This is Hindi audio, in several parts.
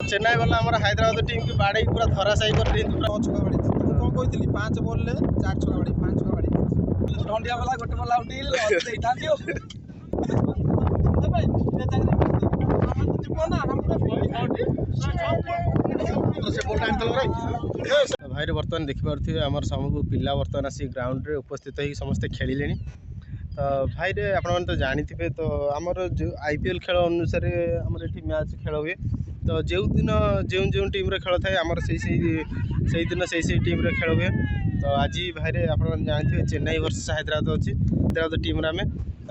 चेन्नई वाला आम हैदराबाद टीम की बाड़े पूरा धराशायी कर छका बाड़ी कौन कहती 5 बॉल 4 छका बाड़ी 5 छका बाड़ी ढंडिया वाला गोटे बॉल आउट भाई बर्तमान देखिपे आम सब पिला बर्तमान आसी ग्राउंड रे उपस्थित हो समस्ते खेलिले। तो भाई रे आपण तो जानी थे तो आमर जो आईपीएल खेल अनुसार आमर ये मैच खेल हुए। तो जो दिन जो टीम रे खेल थाए आमर से दिन से टीम रे खेल हुए। तो आज भाई रे आप जानते चेन्नई वर्सेस हैदराबाद अच्छी हैदराबाद टीम आम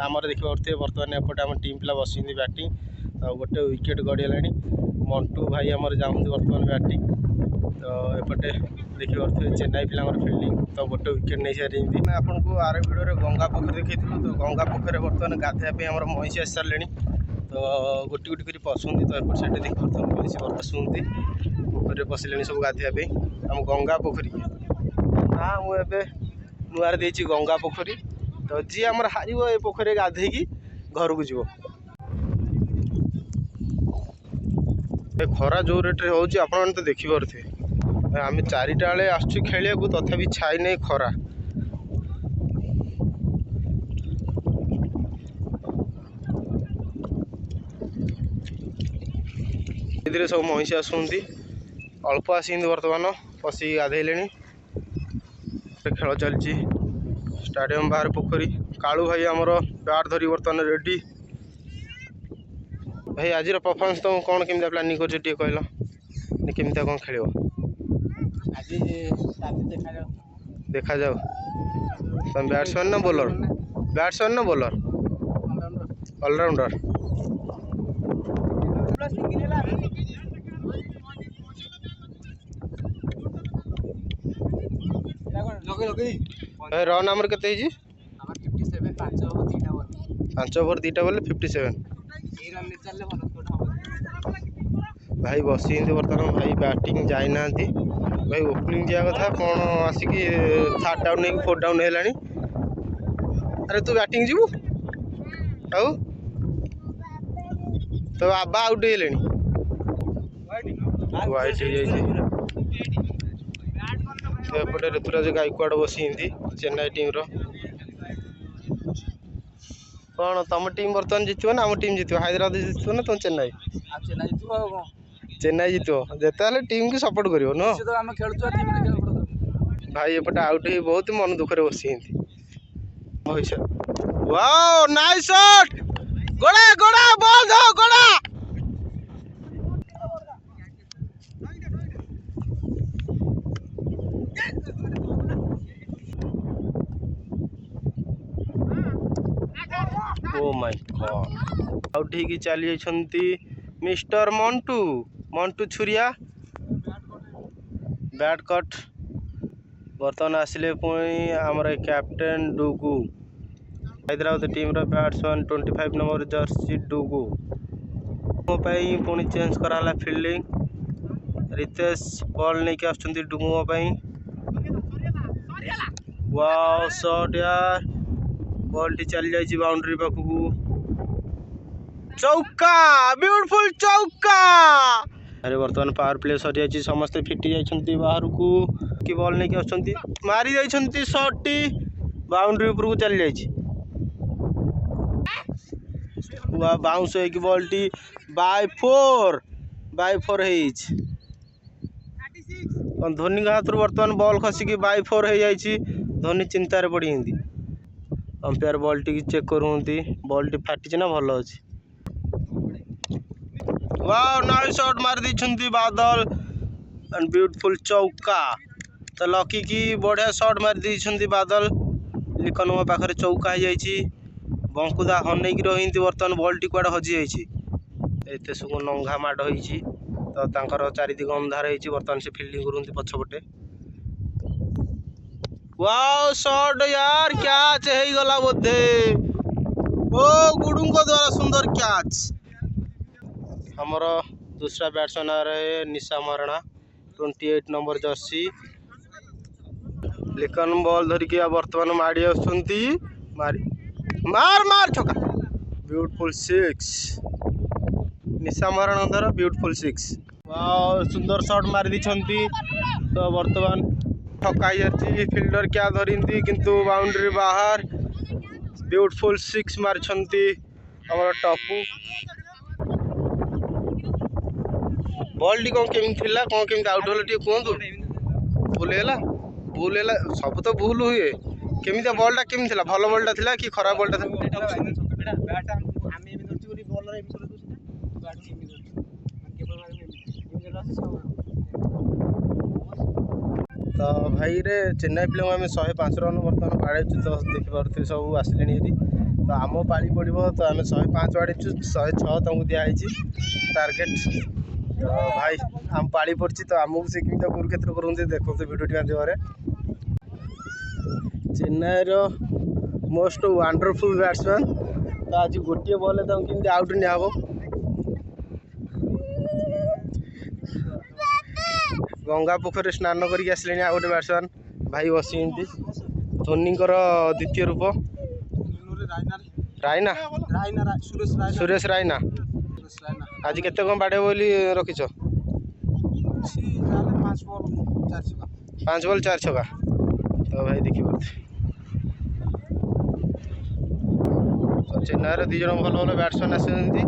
आमर देखिए बर्तमान एपटे आम टीम पिला बस बैटिंग तो गोटे विकेट गड़गला मंटू भाई आमर जाऊँगी बर्तमान बैटिंग। तो एपटे देखिए चेन्नई पिला फिल्डिंग तो गोटे विकेट नहीं सारी आपको आर भिडियो गंगा पोखरी देखी तो गंगा पोखरी बर्तमान गाधेवाई आम महिषी आसी सारे तो गोटी गोटी कर पशुंट तो एपट साइड देखिए बर्तमान महिषी पशुंट पोखरी पशिले सब गाधेवाई आम गंगा पोखरी ना मुझे नुआर देती गंगा पोखरी। तो जी आम हार ये पोखरी गाधे घर को जीव खरा जो रेट हो तो देखिपे आम 4टा बेले आसु खेलिया तथापि छाई नहीं खरा सब महिषी आसुँच अल्प आस बर्तमान पशिक गाधेले खेल चलती स्टाडियम बाहर पोखरी कालू भाई आमर बैट धरी बर्तमान रेडी। भाई आज परफॉर्मेंस तुम कौन केमी प्लानिंग कर कहल केमी कौन खेल देखा जाओ तुम बैट्समैन ना बॉलर बैट्समैन ना बॉलर ऑलराउंडर रन आमर के 5 ओवर 2टा बॉल 57 भाई बसी बर्तमान भाई बैटिंग जाई ना भाई ओपनिंग दिया कथा कौन आसिक 3rd डाउन नहीं 4th डाउन है। अरे तू बैटिंग जीवु आउ तो आबा आउट है वाइट होपटे ऋतुराज गायकवाड़ बसी चेन्नई टीम रो कौन तुम टीम बर्तमान जितव ना आम टीम जितव हैदराबाद जितव ना तुम चेन्नई चेन्नई जितव जिते टीम की सपोर्ट कर भाई एपटे आउट ही बहुत मन दुखे बसी वाओ नाइस शॉट गोड़ा गोड़ा बॉल दो गोड़ा ओ माय गॉड आउट ही चली मिस्टर मंटू मंटू छुरिया बैट कट बर्तमान आसिले पुणी आमर कैप्टेन डुगु हैदराबाद टीम रो बैट्समैन 25 नंबर जर्सी डुगु पुणी चेंज कराला फील्डिंग रितेश बॉल नहीं आसुँच डुगु वाओ शॉट यार बॉल टी चली जाइए बाउंड्री पाखक चौका ब्यूटीफुल चौका। अरे बर्तमान पावर प्ले सरी जाइए समस्ते फिटी जाइए बाहर को कि बॉल नहीं आसुँच मारी जाइए शॉट टी बाउंड्री उपरको चली जाइए बाउंस हो बॉल टी बाय 4 धोनी का हाथ बर्तमान बॉल खसिक बाय 4 हो जाइए धोनी चिंतार पड़ी अंपायर बॉल टी चेक करूँगी बॉल टी फाटी ना भल अच्छी वाओ नाइस शॉट मार दी बादल एंड ब्यूटीफुल चौका। तो लकी की बढ़िया शॉट मार दी बादल लिखन पाखे चौका हो जाइए बंकुदा हन रही बर्तमान बॉल टी कड़े हजि जाइए सब नंगा माड़ होती तो चारिदिग अंधार हो बर्तमान से फील्डिंग करते पछपटे वाओ शॉट यार कैच हो गला बोधे ओ गुडू द्वारा सुंदर कैच। हमर दूसरा बैट्समैन आ रहे निशा महाराणा 28 नंबर जर्सी लिखन बॉल धरिकी बर्तमान माड़ी आसुँच मार मार छका ब्यूटीफुल 6 निशा महाराणा द्वारा ब्यूटीफुल 6 सुंदर शॉट मारी दी तो बर्तमान ठका फिल्डर क्या धरती किंतु बाउंड्री बाहर ब्यूटीफुल सिक्स मारिछंती हमर टपू बॉल टी कौन केमी थिला कौन केमी आउट होला टी कहंतु भूल हैला सब तो भूल हुए केमी बॉल टा केमी थिला भलो बॉल टा थिला कि खराब बॉल टा था बैट आमे एमे धरती ओरी बॉलर एमे कर दोसना बैट एमे धरती केवल एमे रसे तो भाई रे चेन्नई प्ले आम 105 रन बर्तमान बाड़े तो देखिपे सब आसिले तो आम पाली पड़ो तो आम 105 बाड़े 106 तुमको दिखाई टार्गेट तो भाई आम पाली पड़ी तो आमको से कमी कुरुक्षेत्र करते देखो भिडियो माध्यम चेन्नई मोस्ट वंडरफुल बैट्समैन तो आज गोटे बॉल कमी आउट निहब गंगा पोखर स्नान करके आसिले आ गोटे बैट्समैन भाई बसी धोनी द्वितीय रूप रायना सुरेश रायना आज केते कम बाड़े बोली रखिछ 5 बॉल 4 छक्का तो भाई देखी तो चेन्नईर 2 जन भल भल बैट्समैन आसती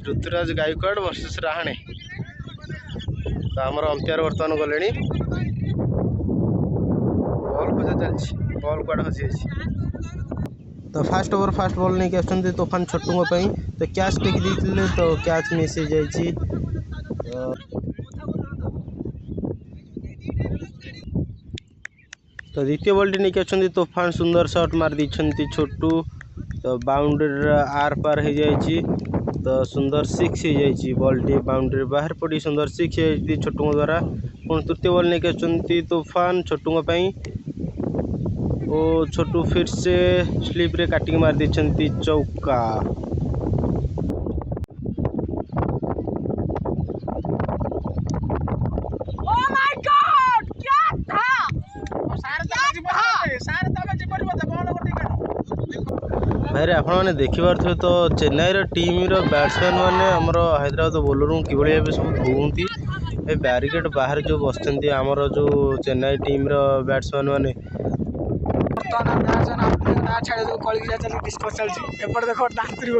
ऋतुराज गायकवाड़ वर्सेस राहाणे तो आमर अंपायर बर्तमान गले बॉल खोजा चलती बॉल कूड़ा हसी तो फास्ट ओवर फास्ट बॉल नहीं आसते तोफान छोटुओं तो कैच टेक देते तो कैच मिस हो जाए तो द्वितीय बॉल टी नहीं आसते तोफान सुंदर शॉट मार दी छोटू तो बाउंड्री आर पार हो जाए तो सुंदर सिक्स हो जाए बॉल टी बाउंड्री बाहर पड़ी सुंदर सिक्स हो छोटुओं द्वारा पुणी तृतीय बॉल नहीं आसते तोफान छोटुओं ओ छोटू फिर से स्लीप रे काटिक मार दी चौका भाई आप देखिपे तो चेन्नईर टीम बैट्समैन मैंने आमर हैदराबाद बोलर कि भाव सब धोती बैरिकेड बाहर जो बसते आमर जो चेन्नई टीम बैट्समैन मैंने छाड़ कल डिस्कस चलती एपटे देख दांतरी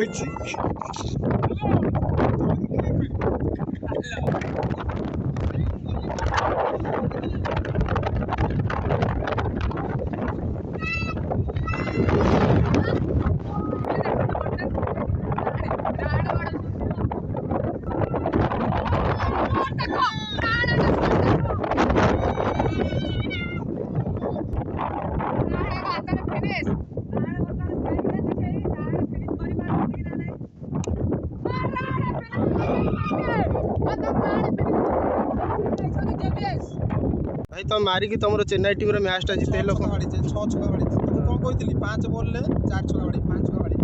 भाई तुम मारिकी तुम चेन्नई टीम मैच टा जिते 6 छक्का बाड़ी कौन कहती 5 बॉल 4 छक्का बाड़ी 5 छक्का बाड़ी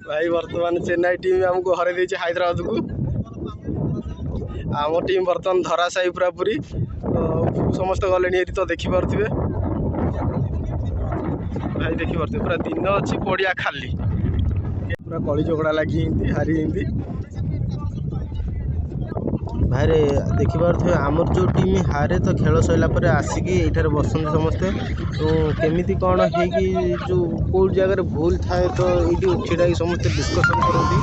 भाई वर्तमान चेन्नई टीम आमको हर हैदराबाद को आम टीम बर्तमान धराशायी पूरा पूरी समस्त गले तो देखिपे भाई देखिपे पूरा दिन अच्छी पड़िया खाली पूरा कली झगड़ा लगी हारी भाई देखिपे आमर जो टीम हारे तो खेल सरला आसिक ये बसते समस्ते तो केमी कौन है जो कौ जगह भूल थाए तो ये छिड़ा समस्ते डिस्कसन करती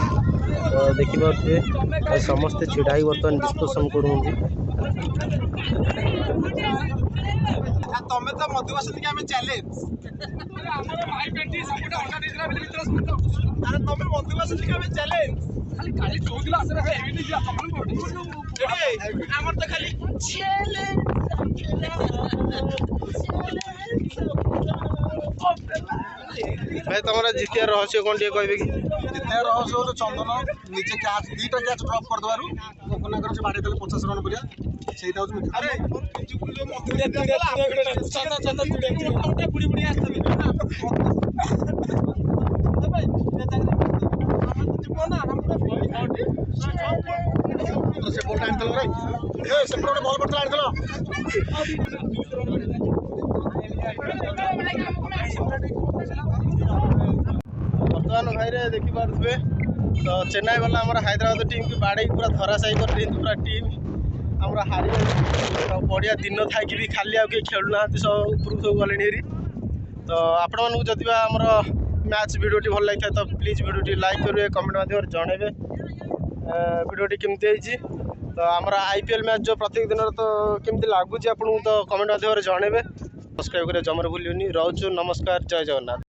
तो देखिपे समस्ते छिड़ा बर्तमान डिस्कसन कर तमें तो मधुबासी के चैलेंज अरे तमें मधुबासी के चैलेंज खाली खाली चौदिला आसरे हेवी दिया तमन बॉडी हमर तो खाली चैलेंज भाई तुम्हारा जितिया रहस्य कौन टे कहबे कि जितिया रहस्य तो चंदन नीचे कैच दीटा कैच ड्रॉप कर दबारु कोकना कर बाड़े देले 50 रन करिया सेटा हो अरे मधुरिया चंदा चंदा तुड़े बुड़ी बुड़ी आस्तबे भाई ना हम से बॉल टाइम चल रहा है से बॉल बॉल पर चला ବର୍ତ୍ତମାନ ଭାଇରେ ଦେଖିପାରୁଥିବେ ତ ଚେନ୍ନାଇ ବାଲା ଆମର ହାଇଦ୍ରାବାଦ ଟିମ୍କି ବାଡ଼େଇକି ପୁରା ଧରାଶାୟୀ କରିଦେଇଛନ୍ତି ପୁରା ଟିମ୍ ଆମର ହାରିଯାଉଛି। ତ ବଢ଼ିଆ ଦିନ ଥାଇକି ବି ଖାଲି ଆଉ କେହି ଖେଳୁନାହାନ୍ତି, ସବୁ ଉପରକୁ ସବୁ ଗଲେଣି ହେରି। ତ ଆପଣମାନଙ୍କୁ ଯଦି ବା ଆମର ମ୍ୟାଚ୍ ଭିଡ଼ିଓଟି ଭଲ ଲାଗିଥାଏ ତ ପ୍ଲିଜ୍ ଭିଡ଼ିଓଟି ଲାଇକ୍ କରିବେ, କମେଣ୍ଟ ମାଧ୍ୟମରେ ଜଣାଇବେ ଭିଡ଼ିଓଟି କେମିତି ହେଇଛି। ତ ଆମର IPL ମ୍ୟାଚ୍ ଯେଉଁ ପ୍ରତ୍ୟେକ ଦିନର ତ କେମିତି ଲାଗୁଛି ଆପଣଙ୍କୁ ତ କମେଣ୍ଟ ମାଧ୍ୟମରେ ଜଣାଇବେ। ସବସ୍କ୍ରାଇବ୍ କରିବା ଜମାରୁ ଭୁଲିବେନି। ରହୁଛୁ, ନମସ୍କାର, ଜୟ ଜଗନ୍ନାଥ।